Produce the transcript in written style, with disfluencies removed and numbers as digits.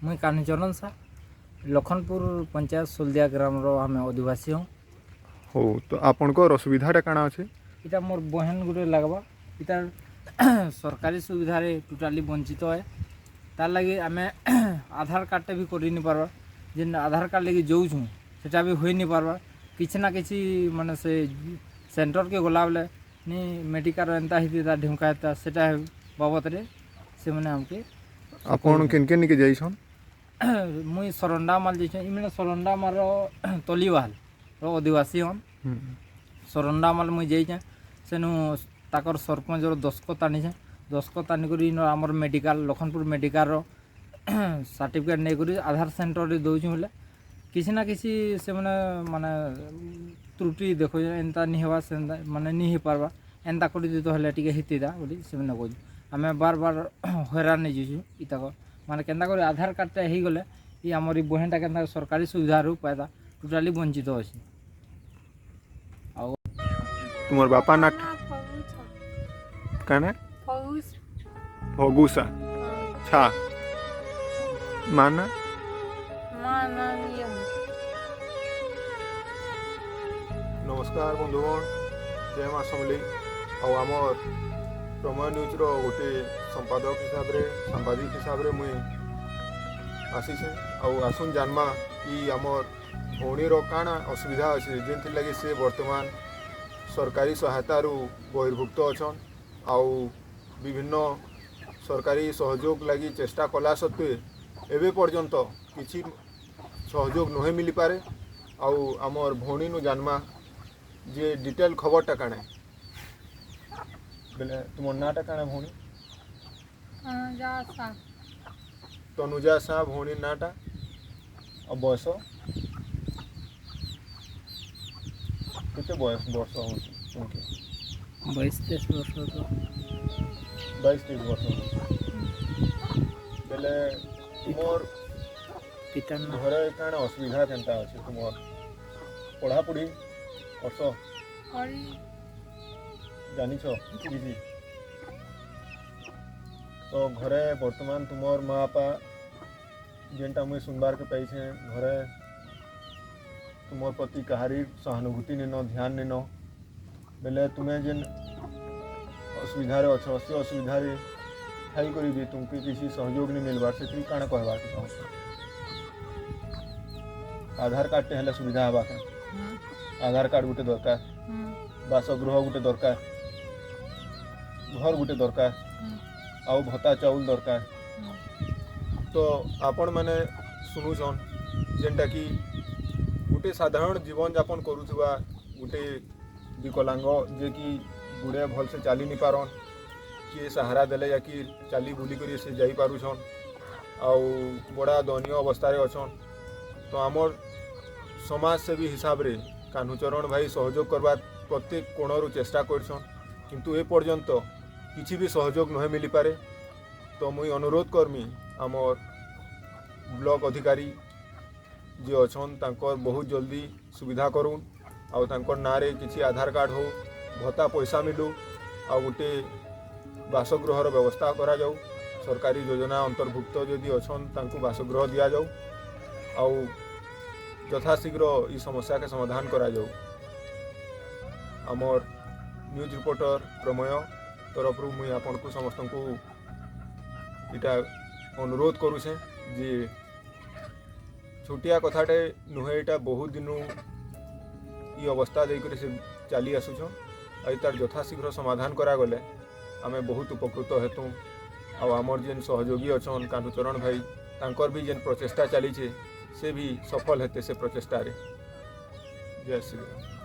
मुई कान्हीचरण सा लखनपुर पंचायत सोलदिया ग्राम रो आम आदिवासी हूँ। हो तो आपणकर असुविधाटा काଣା अच्छे? इटा मोर बहन गुटे लगवा इटा सरकारी सुविधा रे टोटाली वंचित है। तार लगी आम आधार कार्डटे भी कर नहीं पार्बा जेन आधार कार्ड लगी जाऊँ सेटा भी हो नहीं पार्बा किसी ना किसी माने से सेंटर के गला बेले नहीं मेडिकल एंता ही ढिमका हेता सेटा बाबद रे से मैंने हमके आपन केन केन के जाइछन? मुई सरंडा माल जाइछन इमने सरंडा माल तलीवाल रो आदिवासी हम सरंडा माल मुई जाइछे सेनु ताकर सरपंच रो दस्खत आनिछे दस्खत आनिकरी आमर मेडिकल लखनपुर मेडिकल रो सर्टिफिकेट नहीं करी आधार सेंटर रे दउछु बोले किसी ना किसी से माने त्रुटि देखो एंता नहीं हवा से माने नहीं हो पारबा एंता कर दी तो हेले टिके हितिदा बोली से मैंने कहू आम बार बार हैरान नहीं जीजु इतक माने केन्ता कर आधार कार्डटा हो गले ये आमर बहनटा केन्ता सरकारी सुविधा रू पायदा टोटाली वंचित अच्छे। तुमर बापा ना काना फगुसा छा माना नमस्कार बंधुगण जय माँ समली आमर प्रमेय न्यूज रो गोटे संपादक हिसाब रे सांबादिक हिसाब रे मुई आसीछे आसुन जानमा कि आमर भौणी रो काଣା असुविधा अच्छे जेनथि लगी से वर्तमान सरकारी सहायता रू बहिर्भुक्त अछन आउ विभिन्न सरकारी सहयोग लगी चेष्टा कला सत्वे एबे पर्यंत किछि सहयोग नहे मिली पारे आउ आमर भौणी नु जानमा जे डिटेल खबरटा काଣା बेले तुम नाटा काଣା भौणी तनुजा सा भौणी नाटा और बयस केते बयस वर्ष हो तुमके 22-23 वर्ष तो 22-23 वर्ष बेले तुमर पिता घरे काଣା असुविधा केनता अछि तुमर पढ़ा पढ़ी करछ जानिछ किछि तो घरे वर्तमान तुमर माँ बापा जेनटा मुई सुनबार के पाइछे घरे तुमर प्रति कहारी सहानुभूति निन ध्यान निन बेले तुम्हें जेन असुविधा रे अच्छ से असुविधा रे खाई करी भी तुमके किसी सहयोग नहीं मिलबार से काଣା कहबार के चाहूँ आधार कार्ड टे हेले सुविधा हवा के आधार कार्ड गुटे दरकार बासगृह गुटे दरकार घर गुटे दरकार आउ भत्ता चाउल दरकार तो आपण मैंने शुणुन जेनटा कि गोटे साधारण जीवन यापन करुवा गोटे विकलांग जे कि गुड़े भल से चली नहीं पारन किए सहारा देले या कि चली बुली कर से जाई पारुछन आउ बड़ा दयनीय अवस्था अच्छन तो आमर समाजसेवी हिसाब रे कान्हूचरण भाई सहयोग करवा प्रत्येक कोणरू चेष्टा करछन किंतु ए पर्यंत किसी भी सहयोग नहीं मिली पारे तो मुई अनुरोध करमी आमर ब्लॉक अधिकारी जे अच्छन तांकर बहुत जल्दी सुविधा करूँ आउ तांकर नारे किसी आधार कार्ड हो भत्ता पैसा मिलू आ गोटे बासगृहर व्यवस्था करा जाऊ सरकारी योजना अंतर्भुक्त जदि अच्छन तांको बासगृह दिया जाऊ आउ यथाशीघ्र ई समस्या के समाधान करा जाऊ। आमर न्यूज रिपोर्टर प्रमेय तरफ मुई आपन को समस्त को इटा अनुरोध करुछे जे छोटिया कथाटे नुहे इटा बहुत दिनू ई अवस्था देकर से चली आसुछन तार यथाशीघ्र समाधान करा गले आमे बहुत उपकृत हेतु आमर जेन सहयोगी अच्छन कान्हूचरण भाई तांकर भी जेन प्रचेष्टा चली से भी सफल हेते से प्रचेष्टा रे। जय श्री राम।